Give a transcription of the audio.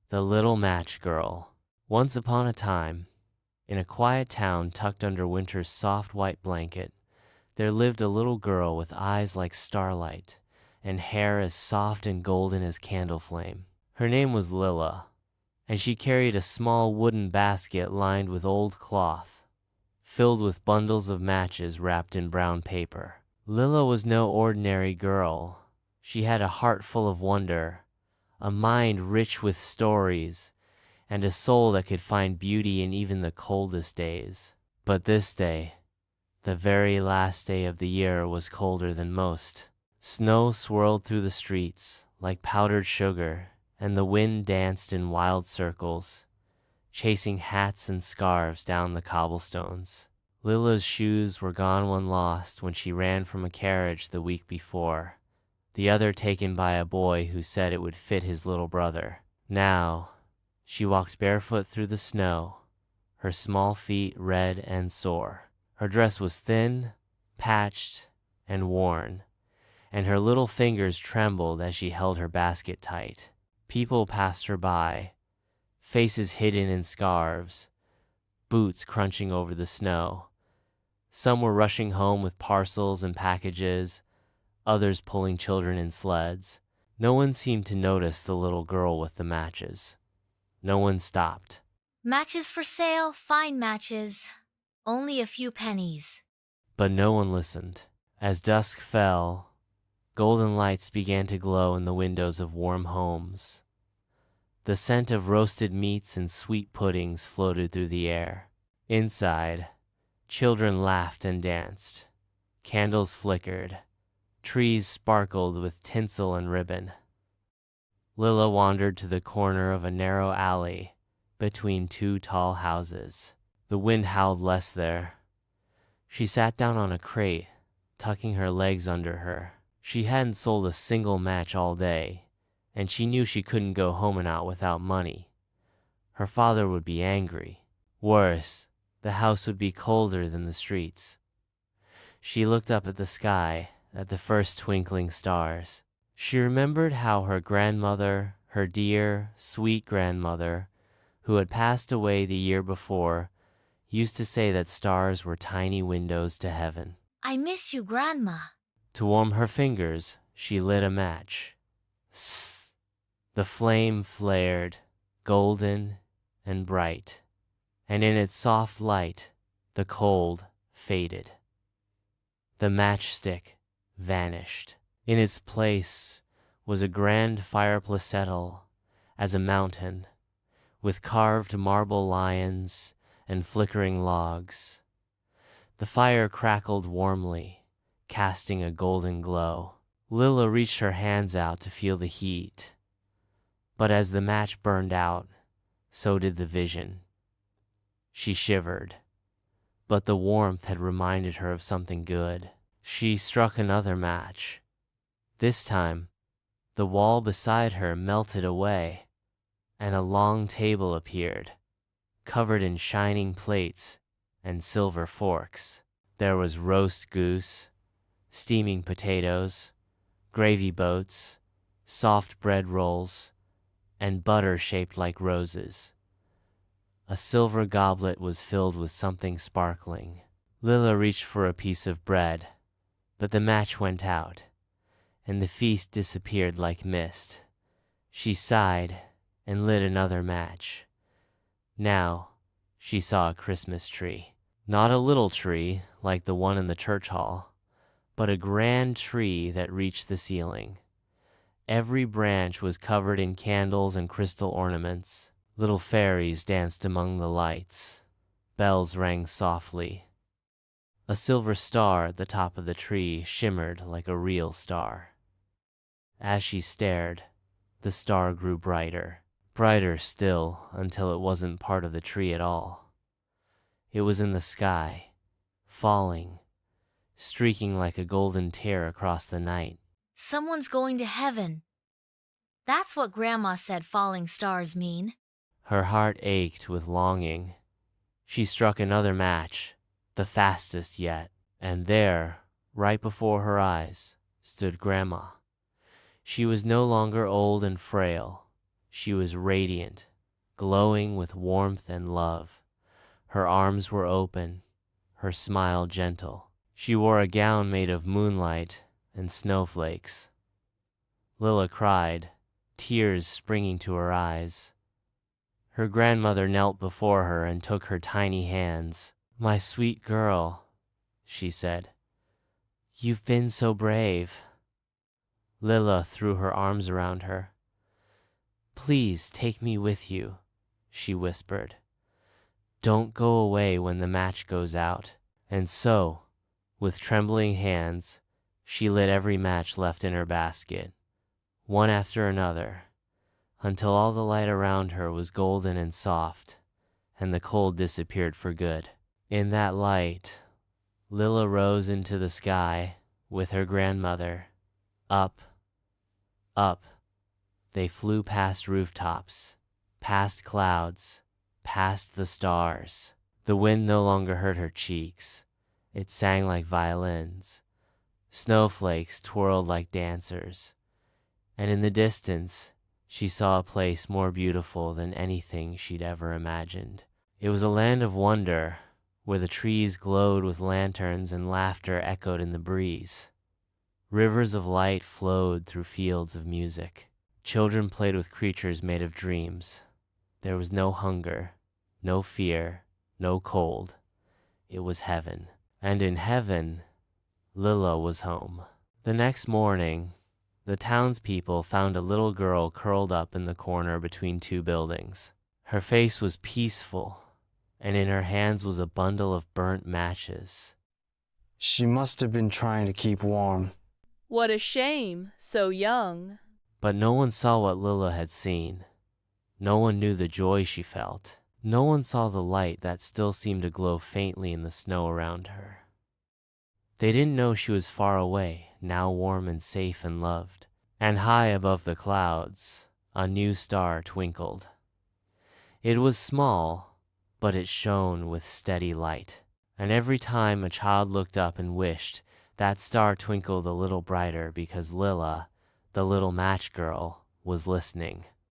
The Little Match Girl. Once upon a time, in a quiet town tucked under winter's soft white blanket, there lived a little girl with eyes like starlight and hair as soft and golden as candle flame. Her name was Lilla, and she carried a small wooden basket lined with old cloth, filled with bundles of matches wrapped in brown paper. Lilla was no ordinary girl. She had a heart full of wonder, a mind rich with stories, and a soul that could find beauty in even the coldest days. But this day, the very last day of the year, was colder than most. Snow swirled through the streets like powdered sugar, and the wind danced in wild circles, chasing hats and scarves down the cobblestones. Lilla's shoes were gone, one lost when she ran from a carriage the week before, the other taken by a boy who said it would fit his little brother. Now, she walked barefoot through the snow, her small feet red and sore. Her dress was thin, patched, and worn, and her little fingers trembled as she held her basket tight. People passed her by, faces hidden in scarves, boots crunching over the snow. Some were rushing home with parcels and packages, others pulling children in sleds. No one seemed to notice the little girl with the matches. No one stopped. Matches for sale, fine matches. Only a few pennies. But no one listened. As dusk fell, golden lights began to glow in the windows of warm homes. The scent of roasted meats and sweet puddings floated through the air. Inside, children laughed and danced. Candles flickered. Trees sparkled with tinsel and ribbon. Lilla wandered to the corner of a narrow alley between two tall houses. The wind howled less there. She sat down on a crate, tucking her legs under her. She hadn't sold a single match all day, and she knew she couldn't go home and out without money. Her father would be angry. Worse, the house would be colder than the streets. She looked up at the sky, at the first twinkling stars. She remembered how her grandmother, her dear, sweet grandmother, who had passed away the year before, used to say that stars were tiny windows to heaven. I miss you, Grandma. To warm her fingers, she lit a match. Sss! The flame flared, golden and bright, and in its soft light, the cold faded. The matchstick vanished. In its place was a grand fireplace as a mountain, with carved marble lions and flickering logs. The fire crackled warmly, casting a golden glow. Lilla reached her hands out to feel the heat, but as the match burned out, so did the vision. She shivered, but the warmth had reminded her of something good. She struck another match. This time, the wall beside her melted away, and a long table appeared, covered in shining plates and silver forks. There was roast goose, steaming potatoes, gravy boats, soft bread rolls, and butter shaped like roses. A silver goblet was filled with something sparkling. Lilla reached for a piece of bread, but the match went out, and the feast disappeared like mist. She sighed and lit another match. Now, she saw a Christmas tree. Not a little tree like the one in the church hall, but a grand tree that reached the ceiling. Every branch was covered in candles and crystal ornaments. Little fairies danced among the lights. Bells rang softly. A silver star at the top of the tree shimmered like a real star. As she stared, the star grew brighter, brighter still until it wasn't part of the tree at all. It was in the sky, falling, streaking like a golden tear across the night. Someone's going to heaven. That's what Grandma said falling stars mean. Her heart ached with longing. She struck another match, the fastest yet, and there, right before her eyes, stood Grandma. She was no longer old and frail. She was radiant, glowing with warmth and love. Her arms were open, her smile gentle. She wore a gown made of moonlight and snowflakes. Lilla cried, tears springing to her eyes. Her grandmother knelt before her and took her tiny hands. "My sweet girl," she said, "you've been so brave." Lilla threw her arms around her. "Please take me with you," she whispered. "Don't go away when the match goes out." And so, with trembling hands, she lit every match left in her basket, one after another, until all the light around her was golden and soft, and the cold disappeared for good. In that light, Lilla rose into the sky with her grandmother. Up, up, they flew past rooftops, past clouds, past the stars. The wind no longer hurt her cheeks. It sang like violins. Snowflakes twirled like dancers. And in the distance, she saw a place more beautiful than anything she'd ever imagined. It was a land of wonder, where the trees glowed with lanterns and laughter echoed in the breeze. Rivers of light flowed through fields of music. Children played with creatures made of dreams. There was no hunger, no fear, no cold. It was heaven. And in heaven, Lilla was home. The next morning, the townspeople found a little girl curled up in the corner between two buildings. Her face was peaceful, and in her hands was a bundle of burnt matches. She must have been trying to keep warm. What a shame, so young. But no one saw what Lilla had seen. No one knew the joy she felt. No one saw the light that still seemed to glow faintly in the snow around her. They didn't know she was far away, now warm and safe and loved. And high above the clouds, a new star twinkled. It was small, but it shone with steady light. And every time a child looked up and wished, that star twinkled a little brighter because Lilla, the little match girl, was listening.